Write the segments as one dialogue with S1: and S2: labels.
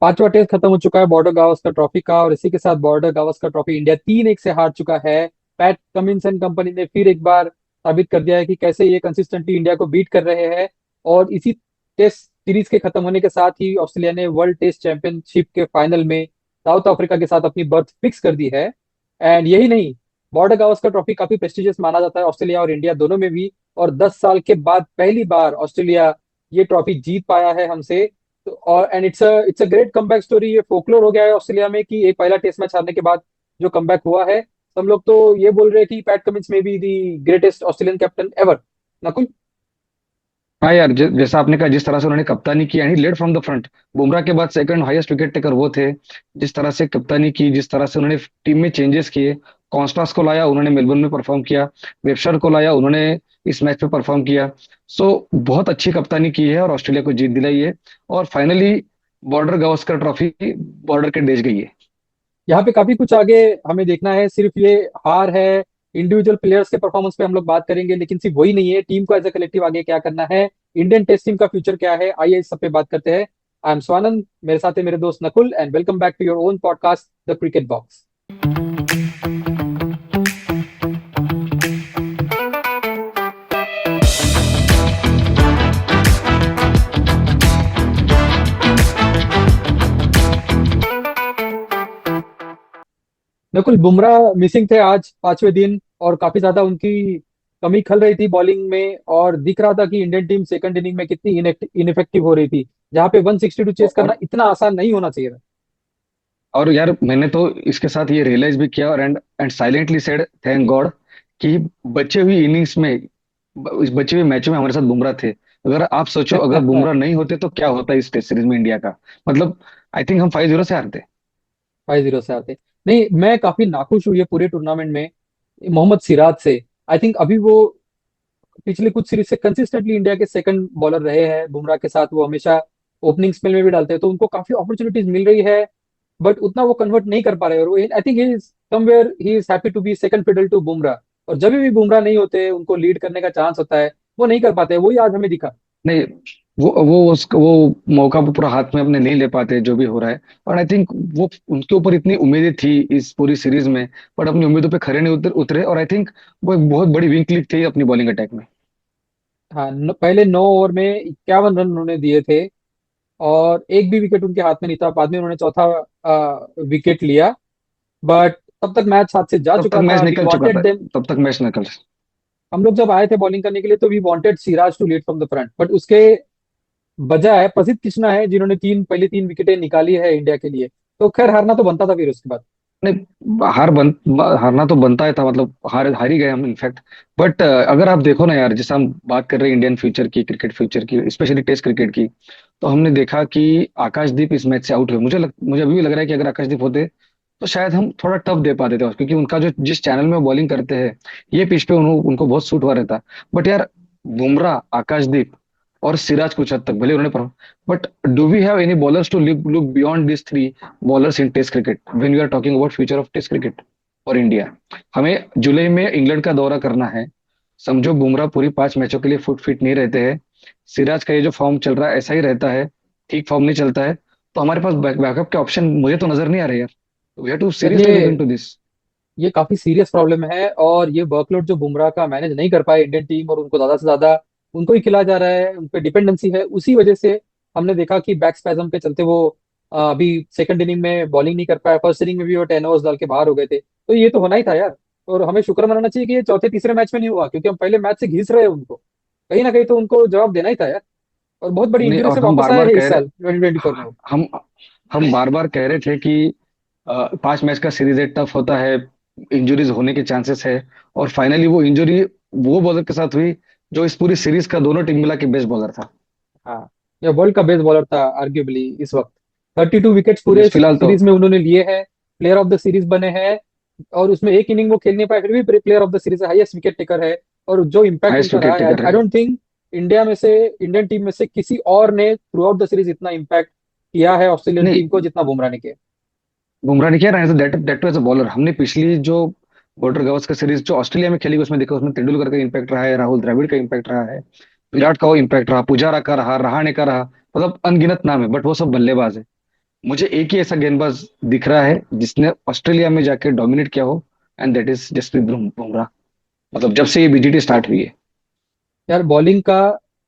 S1: पांचवा टेस्ट खत्म हो चुका है बॉर्डर गावस्कर ट्रॉफी का, और इसी के साथ बॉर्डर गावस्कर ट्रॉफी इंडिया 3-1 से हार चुका है। पैट कमिंस एंड कंपनी ने फिर एक बार साबित कर दिया है कि कैसे ये कंसिस्टेंटली इंडिया को बीट कर रहे हैं। और इसी टेस्ट सीरीज के खत्म होने के साथ ही ऑस्ट्रेलिया ने वर्ल्ड टेस्ट चैंपियनशिप के फाइनल में साउथ अफ्रीका के साथ अपनी बर्थ फिक्स कर दी है। एंड यही नहीं, बॉर्डर गावस्कर ट्रॉफी काफी प्रेस्टिजियस माना जाता है ऑस्ट्रेलिया और इंडिया दोनों में भी। और 10 साल के बाद पहली बार ऑस्ट्रेलिया ये ट्रॉफी जीत पाया है हमसे। तो और and it's a great comeback story. ये फोकलोर हो गया है ऑस्ट्रेलिया में कि एक पहला टेस्ट मैच हारने के बाद जो कमबैक हुआ है। सब लोग तो ये बोल रहे हैं कि पैट कमिंस में be the greatest Australian captain ever. Nakul.
S2: हाँ यार, जैसा आपने कहा, जिस तरह से उन्होंने कप्तानी की and led from the front. Bumrah के बाद सेकंड हाईएस्ट विकेट टेकर वो थे। जिस तरह से कप्तानी की, जिस तरह से उन्होंने टीम में चेंजेस किए, कॉन्स्टास को लाया, उन्होंने मेलबर्न में परफॉर्म किया। वेबस्टर को लाया, उन्होंने इस मैच पे परफॉर्म किया। सो बहुत अच्छी कप्तानी की है और ऑस्ट्रेलिया को जीत दिलाई है। और finally border Gavaskar trophy border के देश गई है।
S1: यहाँ पे काफी कुछ आगे हमें देखना है। सिर्फ ये हार है, इंडिविजुअल प्लेयर्स के परफॉर्मेंस पे हम लोग बात करेंगे, लेकिन सिर्फ वही नहीं है, टीम को एज ए कलेक्टिव आगे क्या करना है, इंडियन टेस्ट टीम का फ्यूचर क्या है, आइए इस सब पे बात करते हैं। आई एम स्वानंद, मेरे साथ है मेरे दोस्त Nakul, and welcome back to your own podcast the cricket box. Nakul, Bumrah missing थे आज 5वें दिन, और काफी ज्यादा उनकी कमी खल रही थी बॉलिंग में, और दिख रहा था कि इंडियन टीम सेकंड इनिंग में कितनी इनफेक्टिव हो रही थी, जहां पे 162 चेस करना
S2: और
S1: इतना आसान नहीं होना चाहिए था।
S2: और यार, मैंने तो इसके साथ ये रियलाइज भी किया और and silently said thank God कि बचे हुई इनिंग्स में, इस बचे हुए मैचों में हमारे साथ बुमराह थे। अगर आप सोचो, अगर बुमराह नहीं होते तो क्या होता इस टेस्ट सीरीज में इंडिया का। मतलब आई थिंक हम 5-0 से हारते।
S1: 5-0 से आते। नहीं, मैं काफी नाखुश हूँ ये पूरे टूर्नामेंट में मोहम्मद सिराज से। आई थिंक अभी वो पिछले कुछ सीरीज से कंसिस्टेंटली इंडिया के सेकंड बॉलर रहे हैं। बुमराह के साथ वो हमेशा ओपनिंग स्पेल में भी डालते हैं, तो उनको काफी अपॉर्चुनिटीज मिल रही है, बट उतना वो कन्वर्ट नहीं कर पा रहे। और I think he is somewhere he is happy to be second fiddle to Bumrah. और जब भी बुमराह नहीं होते, उनको लीड करने का चांस होता है, वो नहीं कर पाते। वही आज हमें दिखा।
S2: नहीं, वो मौका वो पूरा हाथ में अपने नहीं ले पाते जो भी हो रहा है। और आई थिंक वो, उनके ऊपर इतनी उम्मीदें थी इस पूरी सीरीज में, बट अपनी उम्मीदों पे खरे नहीं उतरे। और आई थिंक वो एक बहुत बड़ी वीक लिंक थी अपनी बॉलिंग अटैक में।
S1: हाँ, पहले 9 ओवर में 51 रन उन्होंने दिए थे, और एक भी विकेट उनके हाथ में नहीं था। बाद में उन्होंने चौथा विकेट लिया, बट तब तक मैच हाथ से जा
S2: तब तक
S1: चुका
S2: मैच
S1: था। वी
S2: निकल चुका
S1: वांटेड
S2: था।
S1: देम।
S2: तब तक मैच निकल।
S1: हम लोग जब आए थे बॉलिंग करने के लिए, तो we wanted Siraj to lead from the front, but उसके बजाय प्रसिद्ध कृष्णा है जिन्होंने पहली 3 विकेटें निकाली है इंडिया के लिए। तो खैर, हारना तो बनता था फिर उसके बाद।
S2: नहीं, हारना तो बनता ही था। मतलब हार ही गए हम इनफैक्ट। बट अगर आप देखो ना यार, जैसे हम बात कर रहे हैं इंडियन फ्यूचर की, क्रिकेट फ्यूचर की, स्पेशली टेस्ट क्रिकेट की, तो हमने देखा कि आकाशदीप इस मैच से आउट हुए। मुझे अभी भी लग रहा है कि अगर आकाशदीप होते तो शायद हम थोड़ा टफ दे पाते थे, क्योंकि उनका जो जिस चैनल में वो बॉलिंग करते हैं, ये पिच पे उनको बहुत सूट हुआ रहता। बट यार, बुमराह, आकाशदीप और सिराज कुछ हद तक भले उन्होंने, but do we have any bowlers to look beyond this three bowlers in test cricket when we are talking about future of test cricket for India. हमें जुलाई में इंग्लैंड का दौरा करना है। समझो बुमराह पूरी 5 मैचों के लिए फुट फिट नहीं रहते हैं। सिराज का ये जो फॉर्म चल रहा है ऐसा ही रहता है, ठीक फॉर्म नहीं चलता है, तो हमारे पास बैकअप के ऑप्शन मुझे तो नजर नहीं आ रहे यार। वी हैव टू
S1: यार,
S2: सीरियसली लुक
S1: ये
S2: इनटू दिस।
S1: ये काफी सीरियस प्रॉब्लम है, और ये वर्कलोड जो बुमराह का मैनेज नहीं कर पाए इंडियन टीम, और उनको ज्यादा से ज्यादा उनको ही खिलाया जा रहा है, उन पे डिपेंडेंसी है, उसी वजह से हमने देखा कि बैक स्पैज्म के चलते वो अभी सेकंड इनिंग में बॉलिंग नहीं कर पाया। फर्स्ट इनिंग में भी वो 10 ओवर्स डाल के बाहर हो गए थे। तो ये तो होना ही था यार। और हमें शुक्र मनाना चाहिए कि ये चौथे तीसरे मैच में नहीं हुआ, क्योंकि हम पहले मैच से घिस रहे हैं उनको। कहीं ना कहीं तो उनको जवाब देना ही था यार। और बहुत बड़ी
S2: नहीं,
S1: इंजरी से
S2: और हम
S1: वापस
S2: बार
S1: आए
S2: बार
S1: हैं
S2: कह
S1: इस
S2: रहे
S1: साल 2024 में वो।
S2: हम हम बार बार कह रहे थे कि 5 मैच का सीरीज है, टफ होता है, इंजरीज होने के चांसेस है। और फाइनली वो इंजरी वो बॉलर के साथ हुई जो इस पूरी सीरीज का दोनों टीम मिला के बेस्ट बॉलर था।
S1: हाँ, ये वर्ल्ड का बेस्ट बॉलर था आर्ग्यूबली इस वक्त। 32 विकेट्स पूरे
S2: इस फिलहाल तो
S1: सीरीज में उन्होंने लिए हैं। प्लेयर ऑफ द सीरीज बने हैं। और उसमें एक इनिंग वो खेल नहीं पाए, फिर भी player of the series highest wicket taker है। और जो इम्पैक्ट
S2: हाईएस्ट
S1: उनका रहा
S2: विकेट
S1: है,
S2: टेकर
S1: आई
S2: है।
S1: डोंट थिंक इंडियन टीम में से किसी और ने थ्रू आउट द सीरीज इतना इम्पैक्ट किया है ऑस्ट्रेलियन टीम को
S2: नहीं,
S1: जितना बुमराह ने किया।
S2: बुमराह ने किया ना, as that too as a bowler. हमने पिछली जो बॉर्डर गावस्कर सीरीज जो ऑस्ट्रेलिया में खेली, उसमें देखा, उसमें तेंदुलकर का इम्पैक्ट रहा है, राहुल द्रविड़ का इम्पैक्ट रहा है, विराट का वो इम्पैक्ट रहा, पुजारा का रहा, रहाणे का रहा। मतलब अनगिनत नाम है, बट वो सब बल्लेबाज है। मुझे एक ही ऐसा गेंदबाज दिख रहा है जिसने ऑस्ट्रेलिया में जाके डोमिनेट किया हो, and that is Jasprit Bumrah. मतलब जब से ये बीजीटी स्टार्ट हुई है।
S1: यार बॉलिंग का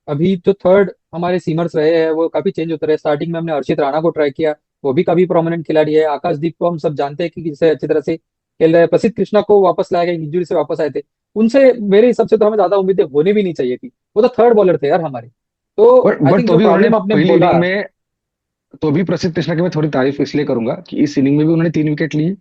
S1: अभी जो थर्ड हमारे सीमर्स रहे हैं वो काफी चेंज होते रहे। स्टार्टिंग में हमने हर्षित राणा को ट्राई किया, वो भी काफी प्रोमिनेंट खिलाड़ी है। आकाशदीप को हम सब जानते हैं कि किसे अच्छी तरह से खेल रहे हैं। प्रसिद्ध कृष्णा को वापस लाया गया, इंजरी से वापस आए थे। उनसे मेरे हिसाब से तो हमें ज्यादा उम्मीदें होनी भी नहीं चाहिए थी। वो तो थर्ड बॉलर थे यार हमारे। तो आई
S2: बट
S1: थिंक
S2: तो
S1: जो
S2: भी उन्होंने
S1: प्रॉब्लम आपने
S2: पहली
S1: बोला।
S2: इनिंग में, तो भी प्रसिद्ध कृष्णा की मैं थोड़ी तारीफ इसलिए करूंगा कि इस इनिंग में भी उन्होंने 3 विकेट लिए।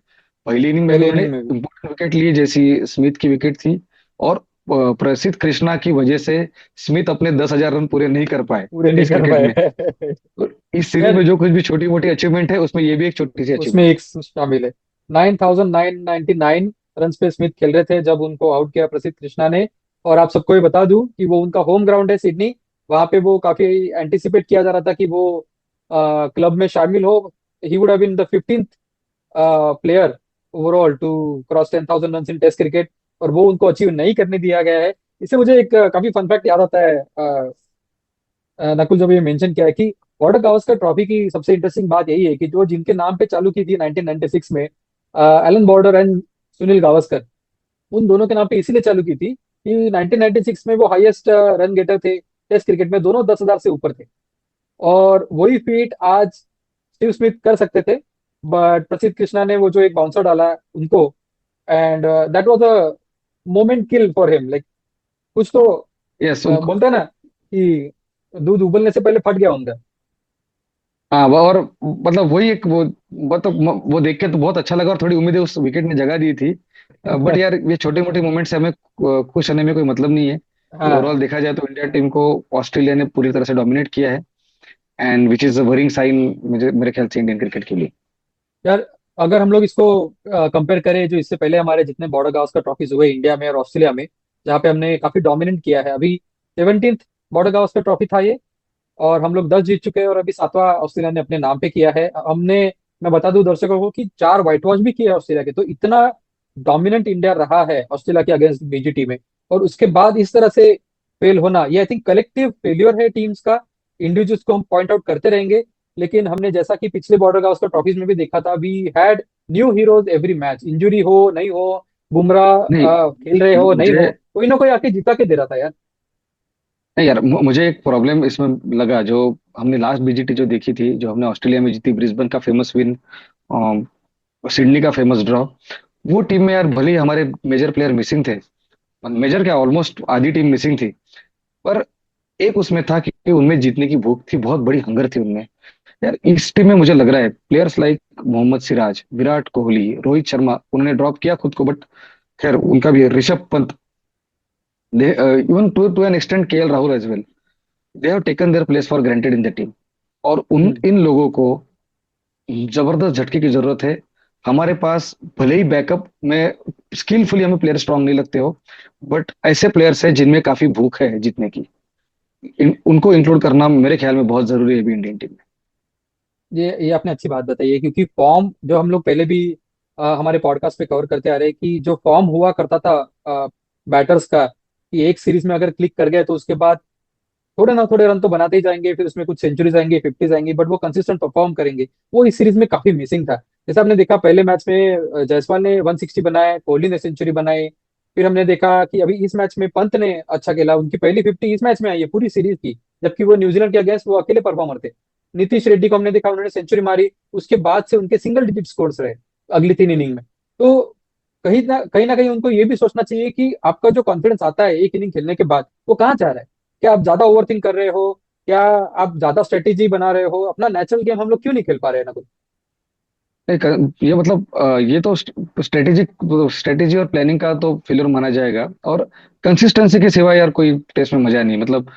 S2: पहली इनिंग में भी
S1: पहले
S2: उन्होंने
S1: इनिंग में भी
S2: इंपॉर्टेंट विकेट लिए, जैसी स्मिथ की विकेट थी। और प्रसिद्ध कृष्णा की वजह से स्मिथ अपने 10,000 रन पूरे नहीं कर पाए
S1: पूरे नहीं
S2: टेस्ट
S1: कर
S2: क्रिकेट में।
S1: पाए।
S2: तो इस सीरीज
S1: यार
S2: में जो कुछ भी छोटी मोटी अचीवमेंट है, उसमें ये भी एक छोटी सी
S1: उसमें
S2: अचीवमेंट
S1: एक शामिल है। 9,999 रन पे स्मिथ खेल रहे थे जब उनको आउट किया प्रसिद्ध कृष्णा ने। और आप सबको ये बता दूं कि वो उनका होम ग्राउंड है सिडनी। वहां पे वो काफी एंटिसिपेट किया जा रहा था कि वो क्लब में शामिल हो। He would have been the 15th player overall to cross 10,000 run in test cricket. और वो उनको अचीव नहीं करने दिया गया है। इससे मुझे एक काफी फन फैक्ट याद आता है। नकुल, जब ये मेंशन किया है कि बॉर्डर गावस्कर ट्रॉफी की सबसे इंटरेस्टिंग बात यही है कि जो जिनके नाम पे चालू की थी 1996 में, Allan Border and Sunil Gavaskar, उन दोनों के नाम पे इसीलिए चालू की थी कि 1996 में वो हाईएस्ट रन गेटर थे टेस्ट क्रिकेट में, दोनों 10,000 से ऊपर थे। और वही फीट आज स्टीव स्मिथ कर सकते थे, बट प्रसिद्ध कृष्णा ने वो जो एक बाउंसर डाला उनको, and that was a moment kill for him. Like कुछ तो
S2: यस।
S1: बोलते हैं ना कि दूध उबलने से पहले फट गया उनका।
S2: हाँ, और मतलब वही एक वो, मतलब वो देख के तो बहुत अच्छा लगा और थोड़ी उम्मीदें उस विकेट ने जगा दी थी। बट यार ये छोटे मोटे मोमेंट्स से हमें खुश होने में कोई मतलब नहीं है।
S1: हाँ
S2: ओवरऑल देखा जाए तो इंडिया टीम को ऑस्ट्रेलिया ने पूरी तरह से डोमिनेट किया है, and which is a worrying sign मुझे, मेरे ख्याल से इंडियन क्रिकेट के लिए।
S1: यार, अगर हम लोग इसको कंपेयर करें जो इससे पहले हमारे जितने बॉर्डर गावस्कर ट्रॉफीज हुए इंडिया में और ऑस्ट्रेलिया में, जहाँ पे हमने काफी डोमिनेट किया है। अभी 17th बॉर्डर गावस्कर ट्रॉफी था ये, और हम लोग 10 जीत चुके हैं। और अभी सातवां ऑस्ट्रेलिया ने अपने नाम पे किया है हमने। मैं बता दूं दर्शकों को कि 4 व्हाइट वॉश भी किया है ऑस्ट्रेलिया के। तो इतना डोमिनेंट इंडिया रहा है ऑस्ट्रेलिया के अगेंस्ट बीजीटी में। और उसके बाद इस तरह से फेल होना, ये आई थिंक कलेक्टिव फेल्योर है टीम्स का। इंडिविजुअल्स को हम पॉइंट आउट करते रहेंगे, लेकिन हमने जैसा कि पिछले बॉर्डर गावस्कर ट्रॉफीज में भी देखा था, we had new heroes every match. Injury हो नहीं हो, बुमराह
S2: नहीं,
S1: खेल रहे हो नहीं हो,
S2: मुझे
S1: कोई ना कोई आके जिता के दे रहा था यार।
S2: नहीं यार, मुझे एक प्रॉब्लम इसमें लगा। जो हमने लास्ट बीजीटी जो देखी थी, जो हमने ऑस्ट्रेलिया में जीती, ब्रिस्बेन का फेमस विन, सिडनी का फेमस ड्रॉ, वो टीम में यार भले ही हमारे मेजर प्लेयर मिसिंग थे, मेजर क्या ऑलमोस्ट आधी टीम मिसिंग थी, पर एक उसमें था कि उनमें जीतने की भूख थी, बहुत बड़ी हंगर थी उनमें। यार इस टीम में मुझे लग रहा है प्लेयर्स लाइक मोहम्मद सिराज, विराट कोहली, रोहित शर्मा, उन्होंने ड्रॉप किया खुद को, बट खैर उनका भी Rishabh Pant, even to an extent KL Rahul as well, they have taken their place for granted in the team. और उन
S1: हम्म।
S2: इन लोगों को जबरदस्त झटके की जरूरत है। हमारे पास भले ही बैकअप में स्किलफुली हमें प्लेयर स्ट्रांग नहीं लगते हो, बट ऐसे प्लेयर्स हैं जिनमें काफी भूख है जीतने की। उनको इंक्लूड करना मेरे ख्याल में बहुत जरूरी है अभी इंडियन टीम
S1: ये आपने अच्छी बात बताई है, क्योंकि फॉर्म जो हम लोग पहले भी हमारे पॉडकास्ट पे कवर करते आ रहे हैं कि जो फॉर्म हुआ करता था बैटर्स का, कि एक सीरीज में अगर क्लिक कर गए तो उसके बाद थोड़े ना थोड़े रन तो बनाते ही जाएंगे, फिर उसमें कुछ सेंचुरीज आएंगे, 50s आएंगी, बट वो कंसिस्टेंट परफॉर्म करेंगे। वो इस सीरीज में काफी मिसिंग था। जैसे आपने देखा पहले मैच में जायसवाल ने 160 बनाए, कोहली ने सेंचुरी बनाई। फिर हमने देखा कि अभी इस मैच में पंत ने अच्छा खेला, उनकी पहली 50 इस मैच में आई है पूरी सीरीज की। जबकि वो न्यूजीलैंड के अगेंस्ट वो अकेले परफॉर्मर थे। नीतीश रेड्डी को हमने देखा, उन्होंने सेंचुरी मारी, उसके बाद से उनके सिंगल डिजिट स्कोर्स रहे अगली 3 इनिंग में। तो कहीं ना कहीं उनको ये भी सोचना चाहिए कि आपका जो कॉन्फिडेंस आता है एक इनिंग खेलने के बाद, वो कहाँ जा रहा है। क्या आप ज्यादा ओवरथिंक कर रहे हो? क्या आप ज्यादा स्ट्रेटेजी बना रहे हो? अपना नेचुरल गेम हम लोग क्यों नहीं खेल पा रहे हैं ना कुछ?
S2: ये मतलब ये तो स्ट्रेटेजी और प्लानिंग का तो फेलियर माना जाएगा, और कंसिस्टेंसी के सिवा यार कोई टेस्ट में मजा नहीं। मतलब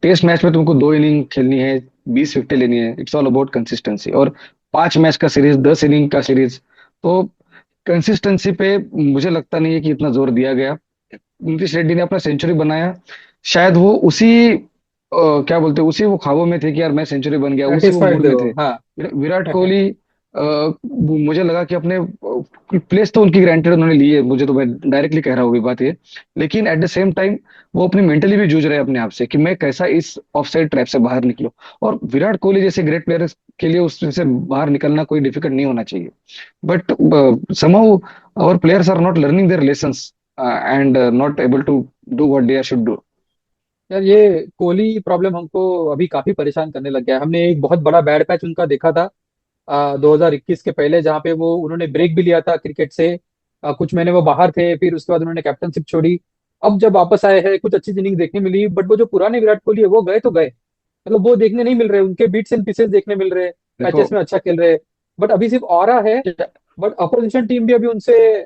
S2: टेस्ट मैच में तुमको 2 इनिंग खेलनी है, 20 विकेट लेनी है, इट्स ऑल अबाउट कंसिस्टेंसी। और 5 मैच का सीरीज, 10 इनिंग का सीरीज, तो कंसिस्टेंसी पे मुझे लगता नहीं है कि इतना जोर दिया गया। नीतीश रेड्डी ने अपना सेंचुरी बनाया, शायद वो उसी क्या बोलते हैं, उसी वो ख्वाबों में थे कि यार मैं सेंचुरी बन गया, उसी वो
S1: सेटिस्फाइड
S2: मूड
S1: थे
S2: में
S1: वो,
S2: थे।
S1: हाँ।
S2: विराट कोहली मुझे लगा कि अपने प्लेस तो उनकी ग्रांटेड उन्होंने ली है, मुझे तो, मैं डायरेक्टली कह रहा हूँ ये बात ये, लेकिन एट द सेम टाइम वो अपनी मेंटली भी जूझ रहे हैं अपने आप से कि मैं कैसा इस ऑफसाइड ट्रैप से बाहर निकलूं। और विराट कोहली जैसे ग्रेट प्लेयर के लिए उससे बाहर निकलना कोई डिफिकल्ट नहीं होना चाहिए। But somehow our players are not learning their lessons and not able to do what they should do.
S1: यार ये कोहली प्रॉब्लम हमको अभी काफी परेशान करने लग गया है। हमने एक बहुत बड़ा बैड पैच उनका देखा था 2021 के पहले, जहाँ पे वो उन्होंने ब्रेक भी लिया था क्रिकेट से। कुछ महीने वो बाहर थे, फिर उसके बाद उन्होंने कैप्टनशिप छोड़ी। अब जब वापस आए हैं कुछ अच्छी इनिंग देखने मिली, बट वो जो पुराने विराट कोहली है वो गए तो गए। मतलब वो देखने नहीं मिल रहे, उनके बीट्स एंड पीसेस देखने मिल रहे,
S2: देखो
S1: मैचेस में अच्छा खेल रहे। बट अभी सिर्फ ऑरा है।
S2: क्या-
S1: बट अपोजिशन टीम भी अभी उनसे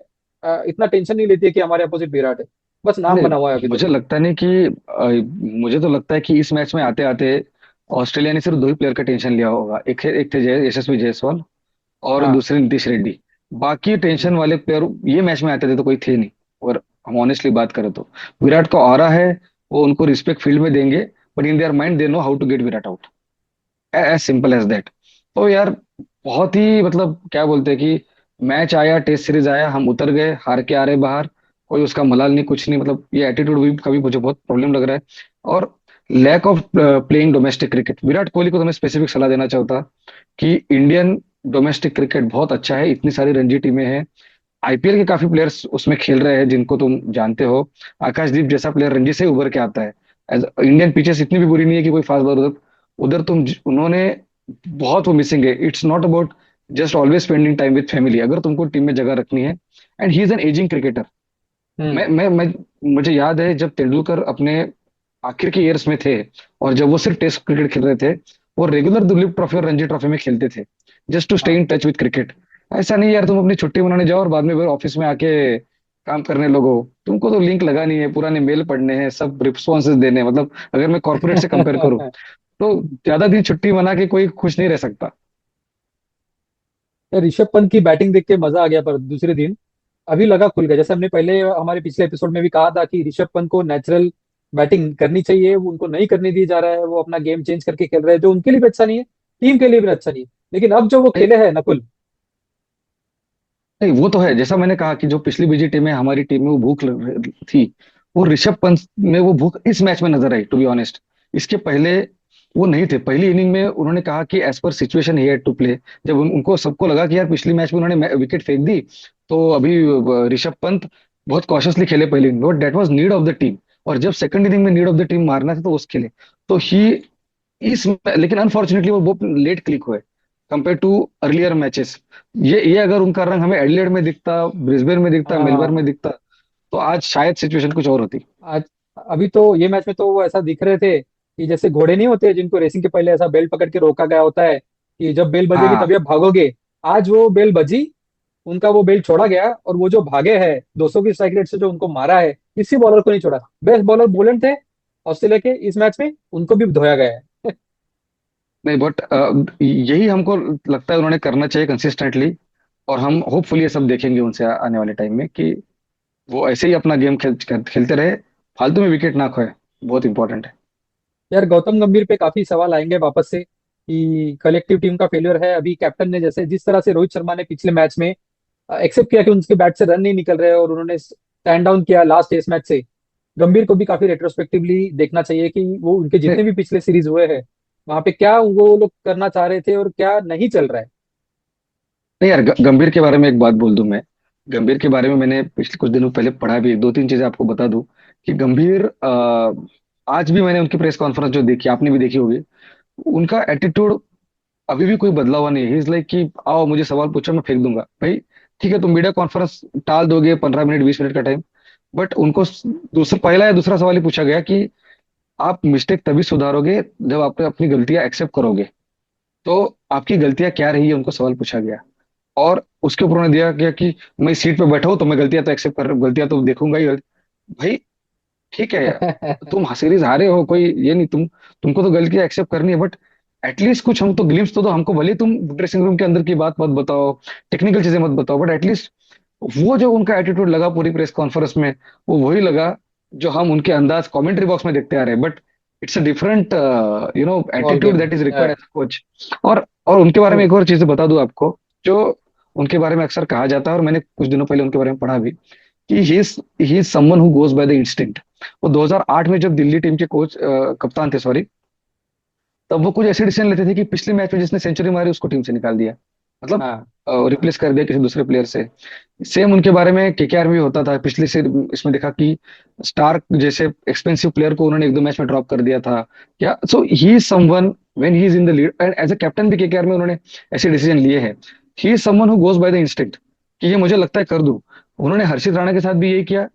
S1: इतना टेंशन नहीं लेती है कि हमारे अपोजिट विराट है। बस नाम
S2: नहीं,
S1: बना हुआ है अभी तक
S2: मुझे
S1: तो।
S2: लगता नहीं कि मुझे तो लगता है कि इस मैच में आते आते ऑस्ट्रेलिया ने सिर्फ दो ही प्लेयर का टेंशन लिया होगा। एक थे जय यशस्वी जायसवाल और
S1: हाँ।
S2: दूसरे नीतीश रेड्डी। बाकी
S1: हम्म।
S2: टेंशन वाले प्लेयर ये मैच में आते थे तो कोई थे नहीं। और हम ऑनेस्टली बात करें तो विराट का ऑरा है, वो उनको रिस्पेक्ट फील्ड में देंगे, but in their mind they know how to get Virat out, as simple as that. तो यार बहुत ही मतलब क्या बोलते हैं कि मैच आया, टेस्ट सीरीज आया, हम उतर गए, हार के आ रहे बाहर, कोई उसका मलाल नहीं, कुछ नहीं। मतलब ये एटीट्यूड भी कभी मुझे बहुत प्रॉब्लम लग रहा है। और lack of playing domestic cricket. Virat Kohli को तो मैं स्पेसिफिक सलाह देना चाहता कि इंडियन डोमेस्टिक क्रिकेट बहुत अच्छा है, इतनी सारी रणजी टीमें हैं, आईपीएल के काफी प्लेयर्स उसमें खेल रहे हैं जिनको तुम जानते हो। आकाशदीप जैसा प्लेयर रणजी से उभर के आता है। इंडियन पिचेस इतनी भी बुरी नहीं है कि कोई फास्ट बॉलर उधर उधर उन्होंने बहुत वो मिसिंग है। It's not about just always spending time with family, अगर तुमको टीम में जगह रखनी है। And he is an ageing cricketer.
S1: Hmm.
S2: मैं मुझे याद है जब तेंदुलकर अपने आखिर के ईयर्स में थे और जब वो सिर्फ टेस्ट क्रिकेट खेल रहे थे, वो रेगुलर दुलीप ट्रॉफी और रणजी ट्रॉफी में खेलते थे, जस्ट टू स्टे
S1: हाँ।
S2: In touch with cricket. ऐसा नहीं यार तुम अपनी छुट्टी मनाने जाओ और बाद में ऑफिस में आके काम करने लगो। तुमको तो लिंक लगानी है, पुराने मेल पढ़ने हैं, सब रिस्पॉन्सेज देने हैं। मतलब अगर मैं कॉर्पोरेट से कंपेयर करूँ तो ज्यादा दिन छुट्टी मना के कोई खुश नहीं रह सकता।
S1: यार ऋषभ पंत की बैटिंग देख के मजा आ गया, पर दूसरे दिन अभी लगा खुल गया। जैसे हमने पहले हमारे पिछले एपिसोड में भी कहा था कि ऋषभ पंत को नेचुरल बैटिंग करनी चाहिए, वो उनको नहीं करने दी जा रहा है। वो अपना गेम चेंज करके खेल रहे हैं, जो उनके लिए भी अच्छा नहीं है, टीम के लिए भी अच्छा नहीं है। लेकिन अब जो वो
S2: नहीं,
S1: खेले हैं नकुल।
S2: नहीं वो तो है, जैसा मैंने कहा कि जो पिछली बीजी टीम है हमारी टीम में वो भूख थी, वो ऋषभ पंत में वो भूख इस मैच में नजर आई, टू बी ऑनेस्ट। इसके पहले वो नहीं थे। पहली इनिंग में उन्होंने कहा कि as per situation he had to play. जब उनको सबको लगा कि यार पिछली मैच में उन्होंने विकेट फेंक दी, तो अभी ऋषभ पंत बहुत कॉशियसली खेले पहली inning, but that was need of the team. और जब सेकंड इनिंग में नीड ऑफ द टीम मारना था तो उस खेले। तो ही इस लेकिन अनफॉर्चुनेटली वो बहुत लेट क्लिक हुए कंपेयर टू अर्लियर मैचेस। ये अगर उनका रंग हमें एडिलेड में दिखता, ब्रिस्बेन में दिखता, मेलबर्न
S1: हाँ।
S2: में दिखता, तो आज शायद सिचुएशन कुछ और होती।
S1: आज अभी तो ये मैच में तो वो ऐसा दिख रहे थे कि जैसे घोड़े नहीं होते जिनको रेसिंग के पहले ऐसा बेल पकड़ के रोका गया होता है कि जब बेल बजेगी
S2: हाँ,
S1: तभी आप भागोगे। आज वो बेल बजी, उनका वो बेल्ट छोड़ा गया, और वो जो भागे हैं 200 की स्ट्राइक रेट से, जो उनको मारा है, किसी बॉलर को नहीं छोड़ा। बेस्ट बॉलर बोलेंड थे ऑस्ट्रेलिया के इस मैच में, उनको भी धोया गया है।
S2: नहीं बट यही हमको लगता है उन्होंने करना चाहिए कंसिस्टेंटली। और हम होपफुली ये सब देखेंगे उनसे आने वाले टाइम में कि वो ऐसे ही अपना गेम खेलते रहे, फालतू में विकेट ना खोए। बहुत इंपॉर्टेंट है।
S1: यार गौतम गंभीर पे काफी सवाल आएंगे वापस से कि कलेक्टिव टीम का फेलियर है। अभी कैप्टन ने, जैसे जिस तरह से रोहित शर्मा ने पिछले मैच में एक्सेप्ट किया कि उनके बैट से रन नहीं निकल रहे और उन्होंने स्टैंड डाउन किया लास्ट टेस्ट मैच से, गंभीर को भी काफी रेट्रोस्पेक्टिवली देखना चाहिए कि वो उनके
S2: नहीं,
S1: जितने भी पिछले सीरीज हुए हैं वहां पे क्या वो लोग करना चाह रहे थे और क्या नहीं चल रहा है।
S2: नहीं यार, गंभीर के बारे में एक बात बोल दूं मैं। गंभीर के बारे में मैंने पिछले कुछ दिनों पहले पढ़ा भी, दो तीन चीजें आपको बता दूं कि गंभीर आज भी मैंने उनकी प्रेस कॉन्फ्रेंस जो देखी, आपने भी देखी होगी, उनका एटीट्यूड अभी भी कोई बदला हुआ नहीं है। ही इज लाइक कि आओ मुझे सवाल पूछो मैं फेंक दूंगा भाई। ठीक है तुम मीडिया कॉन्फ्रेंस टाल दोगे 15 मिनट 20 मिनट का टाइम, बट उनको दूसरा पहला या दूसरा सवाल ही पूछा गया कि आप मिस्टेक तभी सुधारोगे जब आप अपनी गलतियां एक्सेप्ट करोगे। तो आपकी गलतियां क्या रही है उनको सवाल पूछा गया। और उसके ऊपर उन्होंने दिया गया कि मैं इस सीट पे बैठा हूं तो मैं गलतियां तो एक्सेप्ट कर, गलतियां तो देखूंगा ही भाई। ठीक है यार, तुम सीरीज हारे हो, कोई ये नहीं, तुमको तो गलतियां एक्सेप्ट करनी है, बट एटलीस्ट कुछ हम तो ग्लिम्स तो दो हमको। भले तुम ड्रेसिंग रूम के अंदर की बात मत बताओ, टेक्निकल चीजें मत बताओ, बट एटलीस्ट वो जो उनका एटीट्यूड लगा पूरी प्रेस कॉन्फ्रेंस में, वो वही लगा जो हम उनके अंदाज कमेंट्री बॉक्स में देखते आ रहे हैं। But it's a different
S1: ball
S2: attitude
S1: game.
S2: That is required as a coach. और उनके बारे में एक और चीज बता दूं आपको। जो उनके बारे में अक्सर कहा जाता है, और मैंने कुछ दिनों पहले उनके बारे में पढ़ा भी, कि ही is someone who goes by the instinct. वो 2008 में जब दिल्ली टीम के कोच कप्तान थे, सॉरी, तब वो कुछ ऐसे डिसीजन लेते थे कि पिछले मैच में जिसने सेंचुरी मारी उसको टीम से निकाल दिया, मतलब
S1: हाँ।
S2: रिप्लेस कर दिया किसी दूसरे प्लेयर से। सेम उनके बारे में केकेआर में भी होता था पिछले से। इसमें देखा कि स्टार्क जैसे एक्सपेंसिव प्लेयर को उन्होंने एक दो मैच में ड्रॉप कर दिया था। क्या so he is someone when he is in the lead, and as a captain भी केकेआर में उन्होंने ऐसे डिसीजन लिए हैं। He is someone who goes by the instinct, कि ये मुझे लगता है कर दूं। उन्होंने हर्षित राणा के साथ भी यही किया।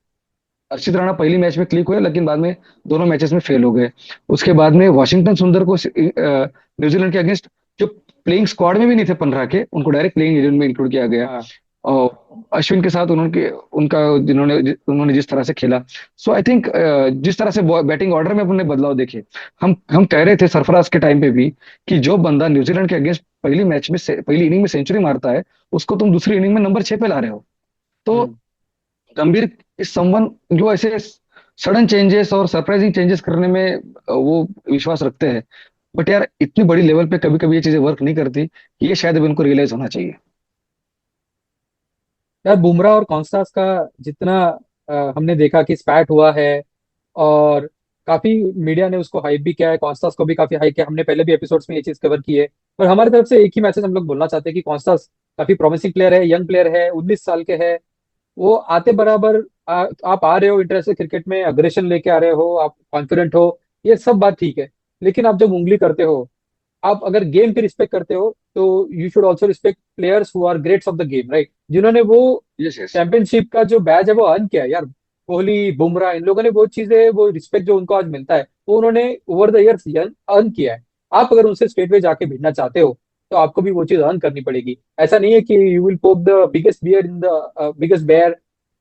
S2: अर्शित राणा पहली मैच में क्लिक हुए, लेकिन बाद में दोनों मैचेस में फेल हो गए। उसके बाद में वॉशिंगटन सुंदर को न्यूजीलैंड के अगेंस्ट, जो प्लेइंग स्क्वाड में भी नहीं थे 15 के, उनको डायरेक्ट प्लेइंग 11 में इंक्लूड किया गया।
S1: हाँ
S2: और अश्विन के साथ उन्होंने उनका उन्होंने जिस तरह से खेला, सो आई थिंक जिस तरह से बैटिंग ऑर्डर में अपने बदलाव देखे। हम कह रहे थे सरफराज के टाइम पे भी कि जो बंदा न्यूजीलैंड के अगेंस्ट पहली मैच में पहली इनिंग में सेंचुरी मारता है, उसको तुम दूसरी इनिंग में नंबर 6 पे ला रहे हो। तो
S1: हम्म।
S2: गंभीर इस समवन जो ऐसे सडन चेंजेस और सरप्राइजिंग चेंजेस करने में वो विश्वास रखते हैं। बट यार इतनी बड़ी लेवल पे कभी कभी ये चीजें वर्क नहीं करती। ये शायद अभी उनको रियलाइज होना चाहिए।
S1: यार बुमराह और कॉन्स्टास का जितना हमने देखा कि स्पैट हुआ है, और काफी मीडिया ने उसको हाइप भी किया है, कॉन्स्टास को भी काफी हाइप किया, हमने पहले भी एपिसोड्स में ये चीज कवर की है। पर हमारी तरफ से एक ही मैसेज हम लोग बोलना चाहते हैं कि कॉन्स्टास काफी प्रॉमिसिंग प्लेयर है, यंग प्लेयर है, 19 साल के है। वो आते बराबर आप आ रहे हो इंटरनेशनल क्रिकेट में, अग्रेशन लेके आ रहे हो, आप कॉन्फिडेंट हो, ये सब बात ठीक है। लेकिन आप जब उंगली करते हो, आप अगर गेम की रिस्पेक्ट करते हो, तो you should also respect players who are greats of the game, right, जिन्होंने वो
S2: यस यस।
S1: चैंपियनशिप का जो बैज है वो अर्न किया है यार। कोहली, बुमराह, इन लोगों ने वो चीजें, वो रिस्पेक्ट जो उनको आज मिलता है, वो उन्होंने ओवर द इयर्स अर्न किया है। आप अगर उनसे स्टेट पे जाके भिड़ना चाहते हो, तो आपको भी वो चीज अर्न करनी पड़ेगी। ऐसा नहीं है कि you will poke the biggest bear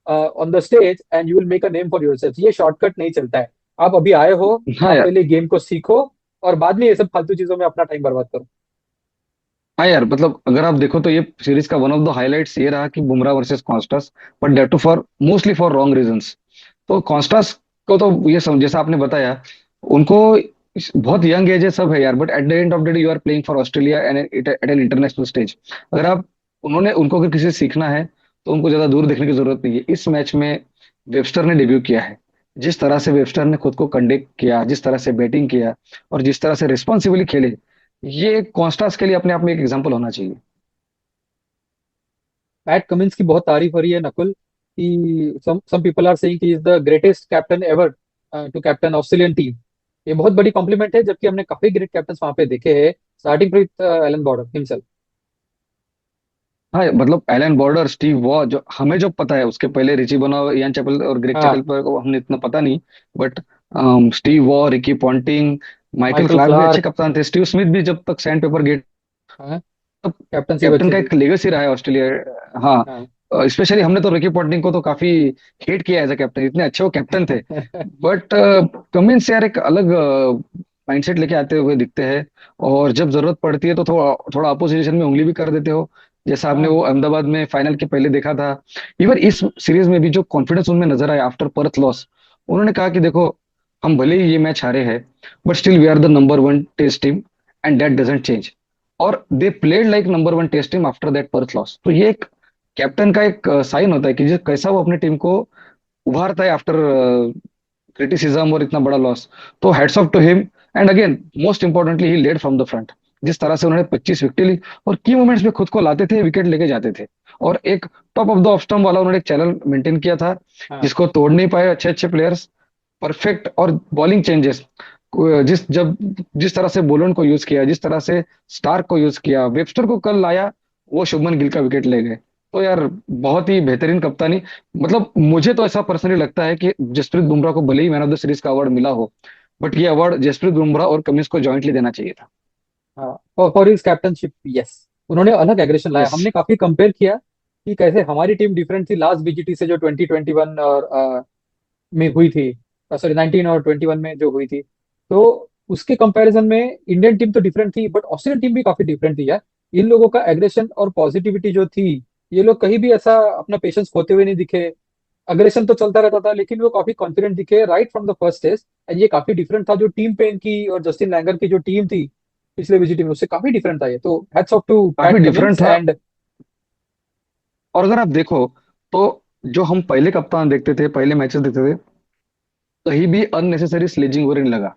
S1: on the stage and you will make a name for yourself. ये शॉर्टकट नहीं चलता है। आप अभी आए हो,
S2: हाँ
S1: आप
S2: यार।
S1: पहले गेम को सीखो, और बाद में ये सब फालतू चीजों में अपना टाइम बर्बाद करो।
S2: हाँ यार, मतलब अगर आप देखो तो ये सीरीज का वन ऑफ द हाइलाइट्स ये रहा कि Bumrah versus Konstas, but that too for mostly for wrong reasons. तो कॉन्स्टास को तो ये जैसा आपने बताया, उनको बहुत यंग एज है, सब है यार, but at the end of the day you are playing for Australia and at an international stage. अगर आप उन्होंने उनको अगर किसी से सीखना है, तो उनको ज्यादा दूर देखने की जरूरत नहीं है। इस मैच में वेबस्टर ने डेब्यू किया है। जिस तरह से वेबस्टर ने खुद को कंडक्ट किया, जिस तरह से बैटिंग किया, और जिस तरह से रिस्पॉन्सिबली खेले, ये कॉन्स्टास के लिए अपने आप में एक एग्जाम्पल होना चाहिए।
S1: पैट कमिंस की बहुत तारीफ हो रही है नकुल, कि some people are saying he is the greatest captain ever to captain Australian team. ये बहुत बड़ी कॉम्प्लीमेंट है, जबकि हमने काफी ग्रेट कैप्टन वहां पे देखे हैं, starting with Allan Border himself.
S2: हाँ, मतलब एलन बॉर्डर, स्टीव वॉ, जो हमें जो पता है, उसके पहले रिची बनाओ, इयान चैपल और ग्रेग चैपल
S1: हाँ,
S2: पर को हमने इतना पता नहीं। But Steve Waugh, Ricky Ponting, Michael
S1: Michael
S2: Clarke भी अच्छे
S1: क्लार्क।
S2: कप्तान थे। स्टीव स्मिथ भी जब तक सैंड पेपर गेट,
S1: हाँ,
S2: तब
S1: कैप्टनसी भी
S2: कैप्टन
S1: अच्छी
S2: का
S1: थी।
S2: एक लेगेसी रहा है ऑस्ट्रेलिया। हाँ,
S1: हाँ।
S2: स्पेशली हमने तो रिकी पॉन्टिंग को तो काफी हेट किया एज अ कैप्टन, इतने अच्छे वो कैप्टन थे। बट कमिंस यार एक अलग माइंडसेट लेके आते हुए दिखते हैं। और जब जरूरत पड़ती है तो थोड़ा थोड़ा अपोजिशन में उंगली भी कर देते हो, जैसा आपने
S1: हाँ।
S2: वो अहमदाबाद में फाइनल के पहले देखा था। इवन इस सीरीज में भी जो कॉन्फिडेंस उनमें नजर आया आफ्टर पर्थ लॉस, उन्होंने कहा कि देखो, हम भले ही ये मैच हारे हैं, but still we are the number one test team, and that doesn't change. और they played like number one test team after that Perth loss. तो ये एक कैप्टन का एक साइन होता है कि जिस कैसा वो अपने टीम को उभारता है आफ्टर क्रिटिसिज्म और इतना बड़ा लॉस। तो hats off to him. And again, most importantly, he led from the front. जिस तरह से उन्होंने 25 विकेट ली, और की मोमेंट्स में खुद को लाते थे, विकेट लेके जाते थे, और एक top of the off stump वाला उन्होंने एक चैनल मेंटेन किया था,
S1: हाँ।
S2: जिसको तोड़ नहीं पाए अच्छे अच्छे प्लेयर्स। परफेक्ट और बॉलिंग चेंजेस, जिस तरह से बोलन को यूज किया, जिस तरह से स्टार्क को यूज किया, वेबस्टर को कल लाया, वो शुभमन गिल का विकेट ले गए। तो यार बहुत ही बेहतरीन कप्तानी। मतलब मुझे तो ऐसा पर्सनली लगता है कि जसप्रीत बुमराह को भले ही मैन ऑफ द सीरीज का अवार्ड मिला हो, बट ये अवार्ड जसप्रीत बुमराह और कमिंस को जॉइंटली देना चाहिए था।
S1: हाँ, फॉर हिज कैप्टनशिप, यस। उन्होंने अलग एग्रेशन लाया,
S2: यस।
S1: हमने काफी कंपेयर किया कि कैसे हमारी टीम डिफरेंट थी लास्ट बीजीटी से, जो 2021 और में हुई थी, सॉरी 19 और 21 में जो हुई थी। तो उसके कंपैरिजन में इंडियन टीम तो डिफरेंट थी, बट ऑस्ट्रेलियन टीम भी काफी डिफरेंट थी यार। इन लोगों का एग्रेशन और पॉजिटिविटी जो थी, ये लोग कहीं भी ऐसा अपना पेशेंस खोते हुए नहीं दिखे। अग्रेशन तो चलता रहता था, लेकिन वो काफी कॉन्फिडेंट दिखे right from the first test. And ये काफी डिफरेंट था, जो टीम पेन की और जस्टिन लैंगर की जो टीम थी पिछले विजिट में, उससे काफी डिफरेंट था ये। तो हैट्स ऑफ टू
S2: काफी
S1: पैट
S2: डिफरेंट
S1: कमिंस
S2: था।
S1: एंड
S2: और अगर आप देखो तो जो हम पहले कप्तान देखते थे, पहले मैचेस देखते थे, कहीं भी अननेसेसरी स्लेजिंग वगैरह नहीं लगा।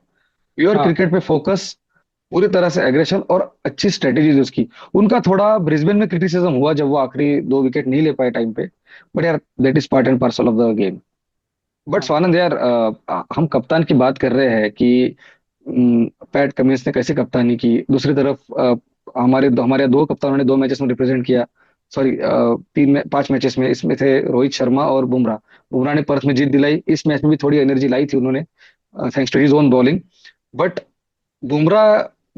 S2: प्योर
S1: हाँ
S2: क्रिकेट पे फोकस, पूरी तरह से एग्रेशन और अच्छी स्ट्रेटेजीज उसकी। उनका थोड़ा ब्रिस्बेन में क्रिटिसिज्म हुआ जब वो आखिरी 2 विकेट नहीं ले पाए टाइम पे, बट यार that is part and parcel of the game. But
S1: हाँ
S2: स्वानंद यार, हम कप्तान की बात कर रहे हैं कि पैट कमिंस ने कैसे कप्तानी की, दूसरी तरफ हमारे दो कप्तानों ने 2 मैचेस में रिप्रेजेंट किया। सॉरी, 5 मैचेस में, इसमें थे रोहित शर्मा और बुमराह। बुमराह ने पर्थ में जीत दिलाई, इस मैच में भी थोड़ी एनर्जी लाई थी उन्होंने, thanks to his own bowling. But Bumrah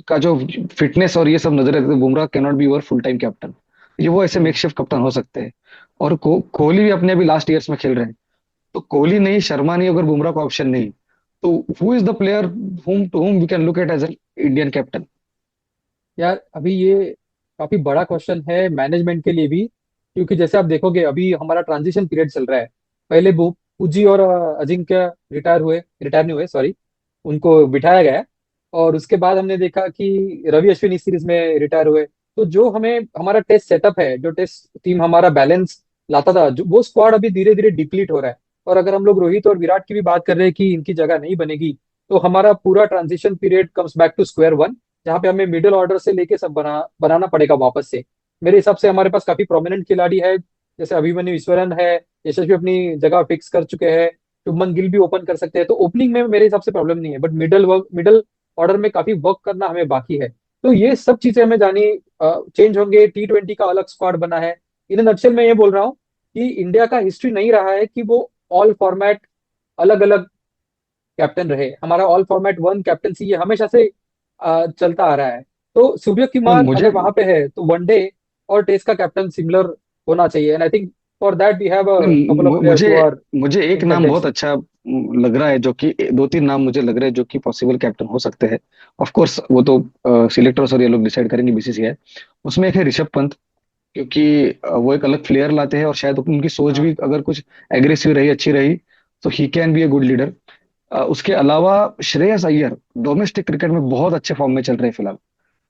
S2: का जो फिटनेस और ये सब नजर रखते, Bumrah can not be your full time captain. ये वो ऐसे
S1: हम्म।
S2: मेकशिफ्ट कप्तान हो सकते हैं। और कोहली भी अपने अभी लास्ट ईयर्स में खेल रहे हैं। तो कोहली नहीं, शर्मा नहीं, अगर बुमराह का ऑप्शन नहीं, तो who is the player to whom we can look at as an Indian captain?
S1: यार अभी ये काफी बड़ा क्वेश्चन है मैनेजमेंट के लिए भी, क्योंकि जैसे आप देखोगे अभी हमारा ट्रांजिशन पीरियड चल रहा है। पहले पुजी और अजिंक्य रिटायर नहीं हुए, सॉरी, उनको बिठाया गया है। और उसके बाद हमने देखा कि रवि अश्विन इस सीरीज में रिटायर हुए। तो जो हमें हमारा टेस्ट सेटअप है, जो टेस्ट टीम हमारा बैलेंस लाता था, जो वो स्क्वाड अभी धीरे धीरे डिप्लीट हो रहा है। और अगर हम लोग रोहित और विराट की भी बात कर रहे हैं कि इनकी जगह नहीं बनेगी, तो हमारा पूरा transition period comes back to square one, जहाँ पे हमें मिडिल ऑर्डर से लेके सब बनाना पड़ेगा वापस से। मेरे हिसाब से हमारे पास काफी प्रोमिनेंट खिलाड़ी है, जैसे अभिमन्यु ईश्वरन है, यशस्वी अपनी जगह फिक्स कर चुके हैं, शुभमन गिल भी ओपन कर सकते हैं। तो ओपनिंग में मेरे हिसाब से प्रॉब्लम नहीं है, बट मिडल ऑर्डर में काफी वर्क करना हमें बाकी है। तो ये सब चीजें हमें जानी चेंज होंगे। T20 का अलग स्क्वाड बना है। इन नक्शल में ये बोल रहा हूँ कि इंडिया का हिस्ट्री नहीं रहा है कि वो ऑल फॉर्मेट अलग अलग कैप्टन रहे। हमारा ऑल फॉर्मेट वन कैप्टनसी ये हमेशा से चलता आ रहा है। तो सूर्य कुमार
S2: मुझे
S1: अगर वहां पे है तो वनडे और टेस्ट का कैप्टन सिमिलर होना चाहिए। And I think for that we have a
S2: नहीं,
S1: कपल ऑफ प्लेयर्स
S2: मुझे
S1: हु आर
S2: मुझे एक
S1: इन
S2: नाम बहुत
S1: कंटेंशन।
S2: अच्छा लग रहा है, जो कि 2-3 नाम मुझे लग रहा है जो कि पॉसिबल कैप्टन हो सकते हैं। ऑफ कोर्स वो तो सिलेक्टर्स और ये लोग डिसाइड करेंगे, बीसीसीआई। उसमें एक है ऋषभ पंत, क्योंकि वो एक अलग फ्लेयर लाते हैं और शायद उनकी सोच
S1: हाँ
S2: भी अगर कुछ एग्रेसिव रही, अच्छी रही, तो he can be a good leader. उसके अलावा श्रेयस अय्यर डोमेस्टिक क्रिकेट में बहुत अच्छे फॉर्म में चल रहे हैं फिलहाल।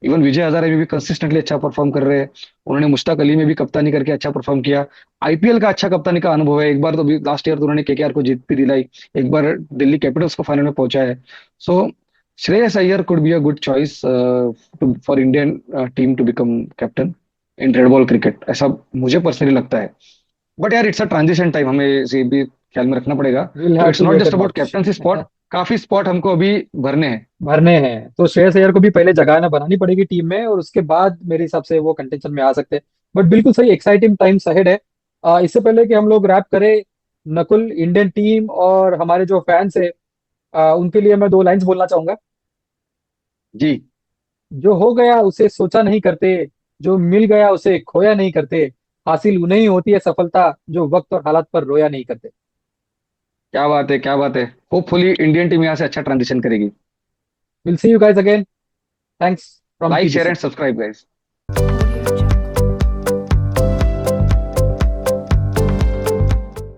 S2: इवन विजय हजारे में भी कंसिस्टेंटली अच्छा परफॉर्म कर रहे हैं। उन्होंने मुश्ताक अली में भी कप्तानी करके अच्छा परफॉर्म किया। आईपीएल का अच्छा कप्तानी का अनुभव है, एक बार तो लास्ट ईयर तो उन्होंने केकेआर को जीत भी दिलाई, एक बार दिल्ली कैपिटल्स को फाइनल में पहुंचा है। So Shreyas Iyer could be a good choice for Indian team to become captain in red ball cricket, ऐसा मुझे पर्सनली लगता है। बट यार इट्स अ ट्रांजिशन टाइम, हमें इसे भी ख्याल में रखना पड़ेगा।
S1: विल
S2: तो
S1: have
S2: it's
S1: to
S2: not
S1: wait
S2: just
S1: and
S2: about
S1: watch.
S2: Captaincy spot, काफी स्पॉट हमको अभी भरने हैं।
S1: भरने हैं तो श्रेयस अय्यर को भी पहले जगह ना बनानी पड़ेगी टीम में, और उसके बाद मेरे हिसाब से वो कंटेंशन में आ सकते हैं। बट बिल्कुल सही, एक्साइटिंग टाइम्स अहेड है। इससे पहले कि हम लोग रैप करें, नकुल, इंडियन टीम और हमारे जो फैंस है, उनके लिए मैं दो लाइंस बोलना चाहूंगा।
S2: जी।
S1: जो हो गया उसे सोचा नहीं करते, जो मिल गया उसे खोया नहीं करते, हासिल उन्हें ही होती है सफलता जो वक्त और हालात पर रोया नहीं करते।
S2: क्या बात है, क्या बात है। होपफुली इंडियन टीम यहाँ से अच्छा ट्रांजिशन करेगी।
S1: Will see you guys again. Thanks from
S2: like share
S1: TBC।
S2: And subscribe guys.